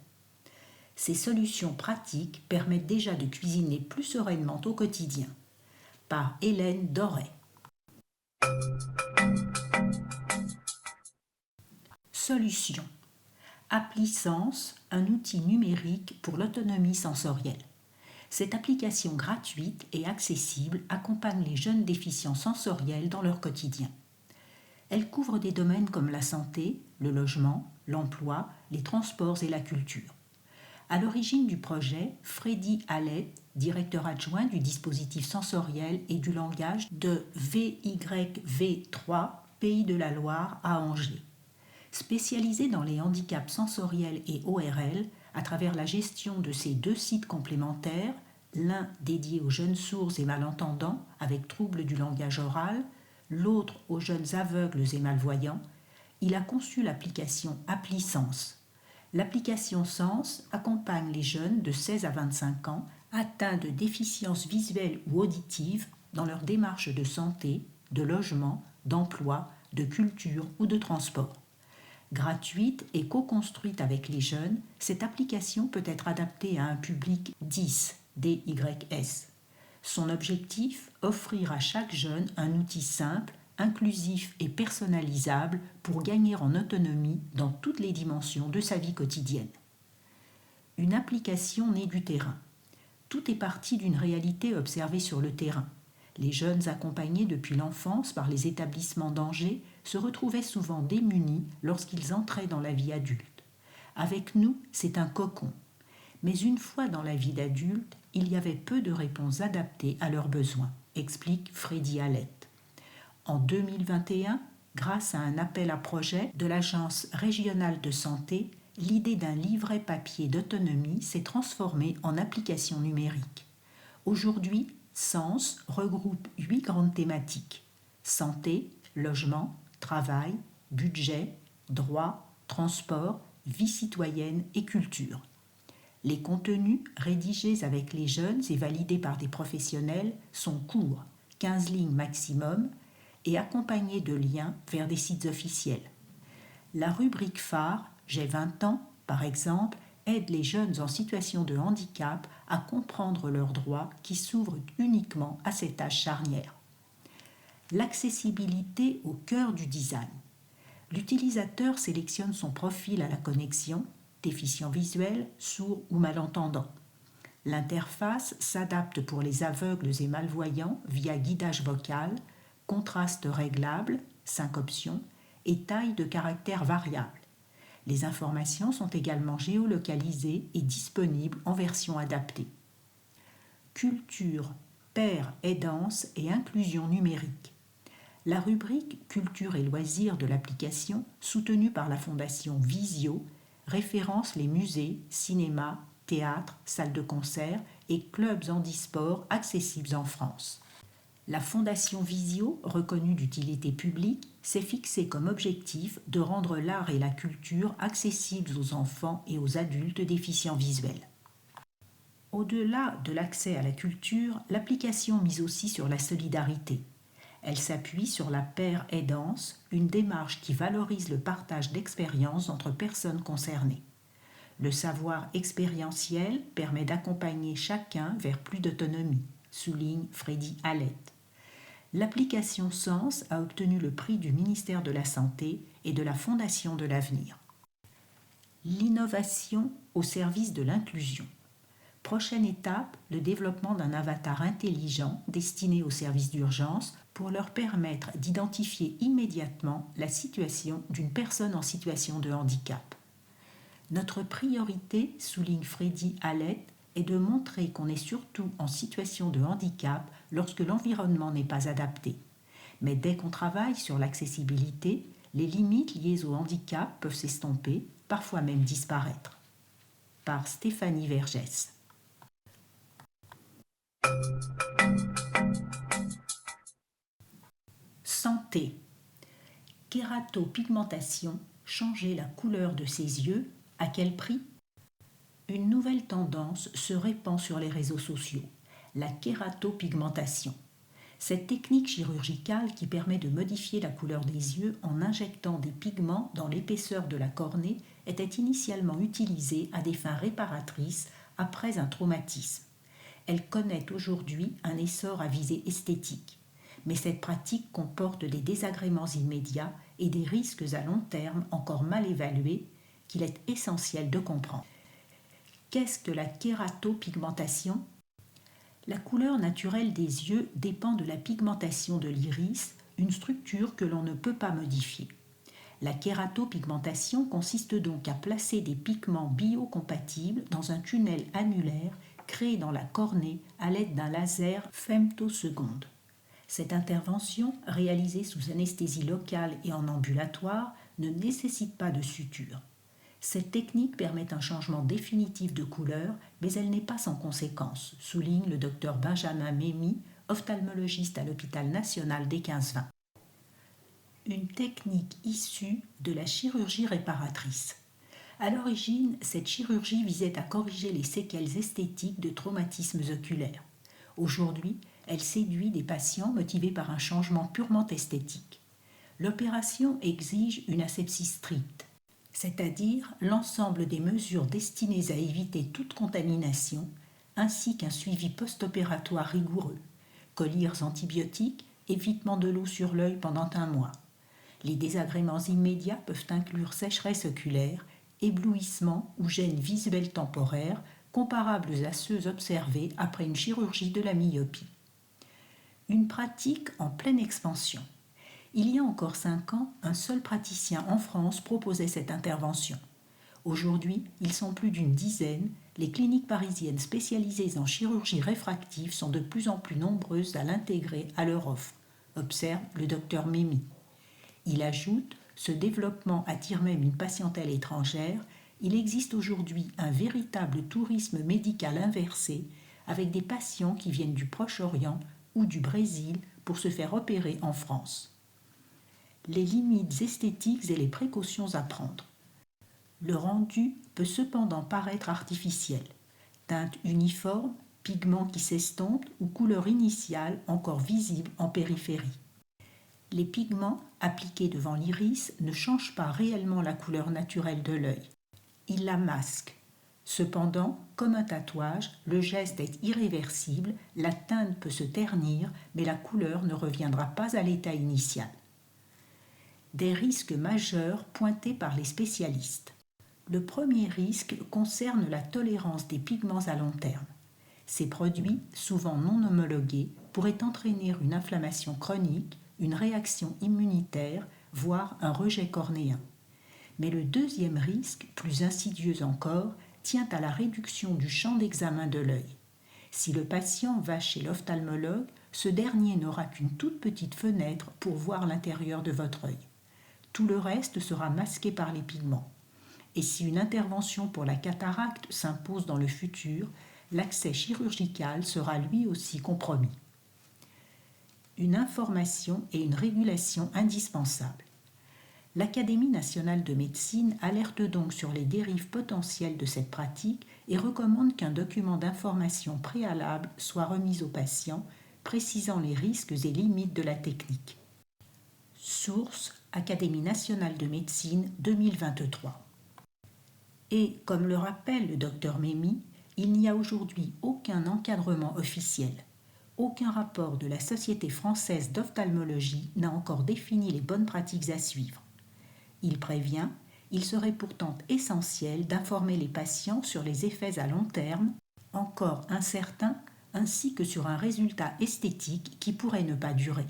Ces solutions pratiques permettent déjà de cuisiner plus sereinement au quotidien. Par Hélène Doré. Solution. AppliSens, un outil numérique pour l'autonomie sensorielle. Cette application gratuite et accessible accompagne les jeunes déficients sensoriels dans leur quotidien. Elle couvre des domaines comme la santé, le logement, l'emploi, les transports et la culture. À l'origine du projet, Freddy Hallett, directeur adjoint du dispositif sensoriel et du langage de VYV3, Pays de la Loire à Angers. Spécialisé dans les handicaps sensoriels et ORL, à travers la gestion de ces deux sites complémentaires, l'un dédié aux jeunes sourds et malentendants avec troubles du langage oral, l'autre aux jeunes aveugles et malvoyants, il a conçu l'application AppliSens. L'application Sens accompagne les jeunes de 16 à 25 ans atteints de déficiences visuelles ou auditives dans leur démarche de santé, de logement, d'emploi, de culture ou de transport. Gratuite et co-construite avec les jeunes, cette application peut être adaptée à un public 10, DYS. Son objectif, offrir à chaque jeune un outil simple, inclusif et personnalisable pour gagner en autonomie dans toutes les dimensions de sa vie quotidienne. Une application née du terrain. Tout est parti d'une réalité observée sur le terrain. Les jeunes accompagnés depuis l'enfance par les établissements d'Angers se retrouvaient souvent démunis lorsqu'ils entraient dans la vie adulte. Avec nous, c'est un cocon. Mais une fois dans la vie d'adulte, il y avait peu de réponses adaptées à leurs besoins, explique Freddy Hallette. En 2021, grâce à un appel à projet de l'Agence régionale de santé, l'idée d'un livret papier d'autonomie s'est transformée en application numérique. Aujourd'hui, Sens regroupe 8 grandes thématiques: santé, logement, travail, budget, droit, transport, vie citoyenne et culture. Les contenus, rédigés avec les jeunes et validés par des professionnels, sont courts, 15 lignes maximum, et accompagnés de liens vers des sites officiels. La rubrique phare « J'ai 20 ans », par exemple, aide les jeunes en situation de handicap à comprendre leurs droits qui s'ouvrent uniquement à cet âge charnière. L'accessibilité au cœur du design. L'utilisateur sélectionne son profil à la connexion, déficient visuel, sourd ou malentendant. L'interface s'adapte pour les aveugles et malvoyants via guidage vocal, contraste réglable, 5 options, et taille de caractère variable. Les informations sont également géolocalisées et disponibles en version adaptée. Culture, pairs, aidance et inclusion numérique. La rubrique Culture et loisirs de l'application, soutenue par la fondation Visio, référence les musées, cinémas, théâtres, salles de concert et clubs handisport accessibles en France. La Fondation Visio, reconnue d'utilité publique, s'est fixée comme objectif de rendre l'art et la culture accessibles aux enfants et aux adultes déficients visuels. Au-delà de l'accès à la culture, l'application mise aussi sur la solidarité. Elle s'appuie sur la paire aidance, une démarche qui valorise le partage d'expériences entre personnes concernées. Le savoir expérientiel permet d'accompagner chacun vers plus d'autonomie, souligne Freddy Hallette. L'application Sens a obtenu le prix du ministère de la Santé et de la Fondation de l'Avenir. L'innovation au service de l'inclusion. Prochaine étape, le développement d'un avatar intelligent destiné aux services d'urgence pour leur permettre d'identifier immédiatement la situation d'une personne en situation de handicap. Notre priorité, souligne Freddy Hallette, est de montrer qu'on est surtout en situation de handicap lorsque l'environnement n'est pas adapté. Mais dès qu'on travaille sur l'accessibilité, les limites liées au handicap peuvent s'estomper, parfois même disparaître. Par Stéphanie Vergès. Santé. Kératopigmentation, changer la couleur de ses yeux, à quel prix ? Une nouvelle tendance se répand sur les réseaux sociaux, la kératopigmentation. Cette technique chirurgicale qui permet de modifier la couleur des yeux en injectant des pigments dans l'épaisseur de la cornée était initialement utilisée à des fins réparatrices après un traumatisme. Elle connaît aujourd'hui un essor à visée esthétique. Mais cette pratique comporte des désagréments immédiats et des risques à long terme encore mal évalués qu'il est essentiel de comprendre. Qu'est-ce que la kératopigmentation ? La couleur naturelle des yeux dépend de la pigmentation de l'iris, une structure que l'on ne peut pas modifier. La kératopigmentation consiste donc à placer des pigments biocompatibles dans un tunnel annulaire créé dans la cornée à l'aide d'un laser femtoseconde. Cette intervention, réalisée sous anesthésie locale et en ambulatoire, ne nécessite pas de suture. Cette technique permet un changement définitif de couleur, mais elle n'est pas sans conséquences, souligne le docteur Benjamin Mémy, ophtalmologiste à l'hôpital national des 15-20. Une technique issue de la chirurgie réparatrice. À l'origine, cette chirurgie visait à corriger les séquelles esthétiques de traumatismes oculaires. Aujourd'hui, elle séduit des patients motivés par un changement purement esthétique. L'opération exige une asepsie stricte, c'est-à-dire l'ensemble des mesures destinées à éviter toute contamination, ainsi qu'un suivi post-opératoire rigoureux, collyres antibiotiques, évitement de l'eau sur l'œil pendant un mois. Les désagréments immédiats peuvent inclure sécheresse oculaire, éblouissement ou gêne visuelle temporaire comparables à ceux observés après une chirurgie de la myopie. Une pratique en pleine expansion. Il y a encore 5 ans, un seul praticien en France proposait cette intervention. Aujourd'hui, ils sont plus d'une dizaine. Les cliniques parisiennes spécialisées en chirurgie réfractive sont de plus en plus nombreuses à l'intégrer à leur offre, observe le docteur Mémy. Il ajoute, ce développement attire même une patientèle étrangère. Il existe aujourd'hui un véritable tourisme médical inversé avec des patients qui viennent du Proche-Orient ou du Brésil pour se faire opérer en France. Les limites esthétiques et les précautions à prendre. Le rendu peut cependant paraître artificiel. Teinte uniforme, pigments qui s'estompent ou couleur initiale encore visible en périphérie. Les pigments appliqués devant l'iris ne changent pas réellement la couleur naturelle de l'œil. Ils la masquent. Cependant, comme un tatouage, le geste est irréversible, la teinte peut se ternir, mais la couleur ne reviendra pas à l'état initial. Des risques majeurs pointés par les spécialistes. Le premier risque concerne la tolérance des pigments à long terme. Ces produits, souvent non homologués, pourraient entraîner une inflammation chronique, une réaction immunitaire, voire un rejet cornéen. Mais le deuxième risque, plus insidieux encore, tient à la réduction du champ d'examen de l'œil. Si le patient va chez l'ophtalmologue, ce dernier n'aura qu'une toute petite fenêtre pour voir l'intérieur de votre œil. Tout le reste sera masqué par les pigments. Et si une intervention pour la cataracte s'impose dans le futur, l'accès chirurgical sera lui aussi compromis. Une information et une régulation indispensables. L'Académie nationale de médecine alerte donc sur les dérives potentielles de cette pratique et recommande qu'un document d'information préalable soit remis aux patients, précisant les risques et limites de la technique. Source Académie nationale de médecine 2023. Et, comme le rappelle le docteur Mémy, il n'y a aujourd'hui aucun encadrement officiel. Aucun rapport de la Société française d'ophtalmologie n'a encore défini les bonnes pratiques à suivre. Il prévient, il serait pourtant essentiel d'informer les patients sur les effets à long terme, encore incertains, ainsi que sur un résultat esthétique qui pourrait ne pas durer.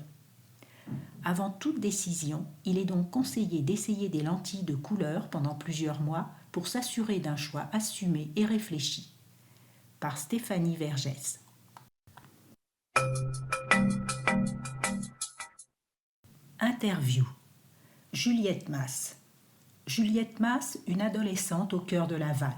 Avant toute décision, il est donc conseillé d'essayer des lentilles de couleur pendant plusieurs mois pour s'assurer d'un choix assumé et réfléchi. Par Stéphanie Vergès. Interview. Juliette Masse. Juliette Masse, une adolescente au cœur de la vague.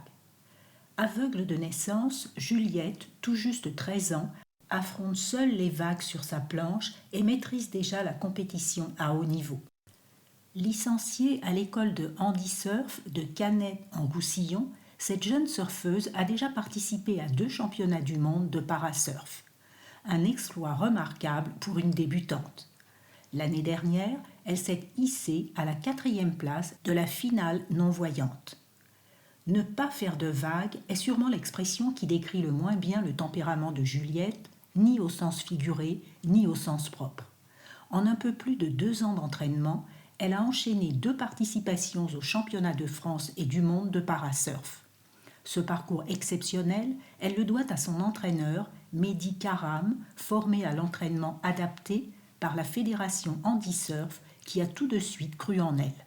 Aveugle de naissance, Juliette, tout juste 13 ans, affronte seule les vagues sur sa planche et maîtrise déjà la compétition à haut niveau. Licenciée à l'école de handisurf de Canet en Roussillon, cette jeune surfeuse a déjà participé à 2 championnats du monde de parasurf. Un exploit remarquable pour une débutante. L'année dernière, elle s'est hissée à la 4e place de la finale non-voyante. Ne pas faire de vagues est sûrement l'expression qui décrit le moins bien le tempérament de Juliette, ni au sens figuré, ni au sens propre. En un peu plus de 2 ans d'entraînement, elle a enchaîné 2 participations aux championnats de France et du monde de parasurf. Ce parcours exceptionnel, elle le doit à son entraîneur, Mehdi Karam, formé à l'entraînement adapté par la Fédération Handisurf, qui a tout de suite cru en elle.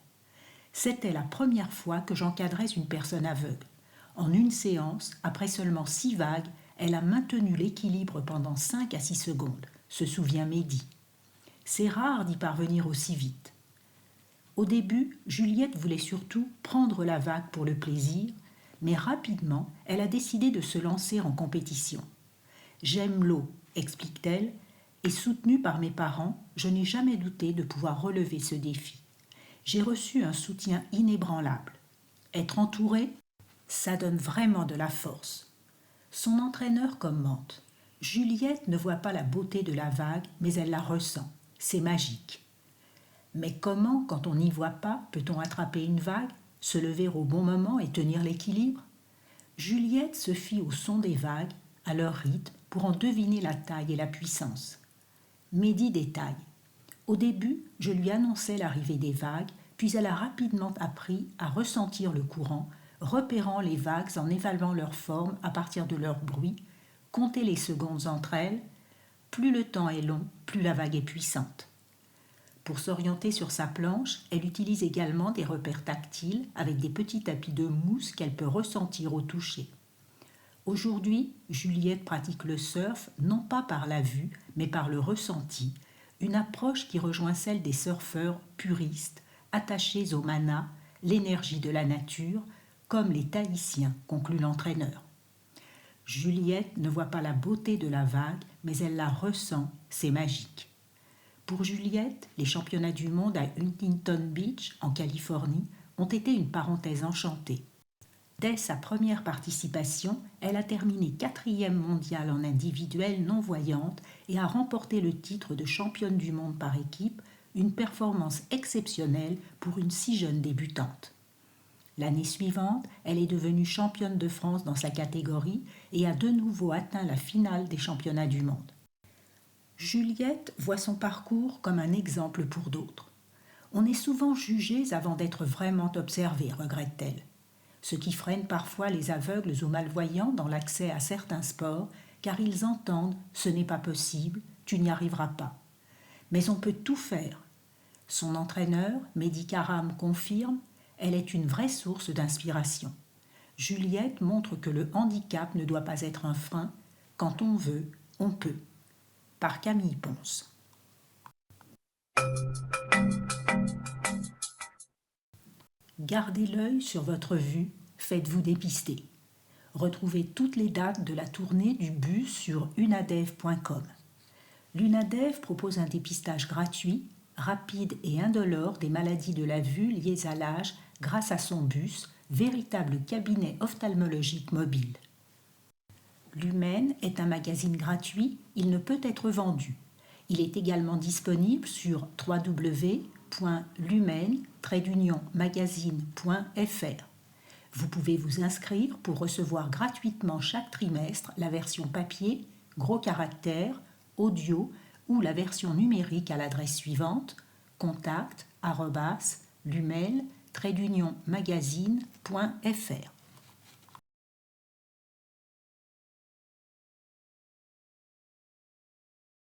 C'était la première fois que j'encadrais une personne aveugle. En une séance, après seulement 6 vagues, elle a maintenu l'équilibre pendant 5 à 6 secondes, se souvient Mehdi. C'est rare d'y parvenir aussi vite. Au début, Juliette voulait surtout prendre la vague pour le plaisir, mais rapidement, elle a décidé de se lancer en compétition. « J'aime l'eau », explique-t-elle, et soutenue par mes parents, je n'ai jamais douté de pouvoir relever ce défi. J'ai reçu un soutien inébranlable. Être entourée, ça donne vraiment de la force. Son entraîneur commente. Juliette ne voit pas la beauté de la vague, mais elle la ressent. C'est magique. Mais comment, quand on n'y voit pas, peut-on attraper une vague, se lever au bon moment et tenir l'équilibre ? Juliette se fie au son des vagues, à leur rythme, pour en deviner la taille et la puissance. Mehdi détaille. Au début, je lui annonçais l'arrivée des vagues, puis elle a rapidement appris à ressentir le courant, repérant les vagues en évaluant leur forme à partir de leur bruit, compter les secondes entre elles. Plus le temps est long, plus la vague est puissante. Pour s'orienter sur sa planche, elle utilise également des repères tactiles avec des petits tapis de mousse qu'elle peut ressentir au toucher. Aujourd'hui, Juliette pratique le surf non pas par la vue, mais par le ressenti, une approche qui rejoint celle des surfeurs puristes, attachés au mana, l'énergie de la nature, comme les Tahitiens, conclut l'entraîneur. Juliette ne voit pas la beauté de la vague, mais elle la ressent, c'est magique. Pour Juliette, les championnats du monde à Huntington Beach, en Californie, ont été une parenthèse enchantée. Dès sa première participation, elle a terminé 4e mondiale en individuel non-voyante et a remporté le titre de championne du monde par équipe, une performance exceptionnelle pour une si jeune débutante. L'année suivante, elle est devenue championne de France dans sa catégorie et a de nouveau atteint la finale des championnats du monde. Juliette voit son parcours comme un exemple pour d'autres. On est souvent jugés avant d'être vraiment observés, regrette-t-elle. Ce qui freine parfois les aveugles ou malvoyants dans l'accès à certains sports, car ils entendent « ce n'est pas possible, tu n'y arriveras pas ». Mais on peut tout faire. Son entraîneur, Mehdi Karam, confirme « elle est une vraie source d'inspiration ». Juliette montre que le handicap ne doit pas être un frein. Quand on veut, on peut. Par Camille Ponce. Gardez l'œil sur votre vue, faites-vous dépister. Retrouvez toutes les dates de la tournée du bus sur unadev.com. L'UNADEV propose un dépistage gratuit, rapide et indolore des maladies de la vue liées à l'âge grâce à son bus, véritable cabinet ophtalmologique mobile. L'Humaine est un magazine gratuit, il ne peut être vendu. Il est également disponible sur www.lumen-magazine.fr. Vous pouvez vous inscrire pour recevoir gratuitement chaque trimestre la version papier, gros caractères, audio ou la version numérique à l'adresse suivante contact@lumen-magazine.fr.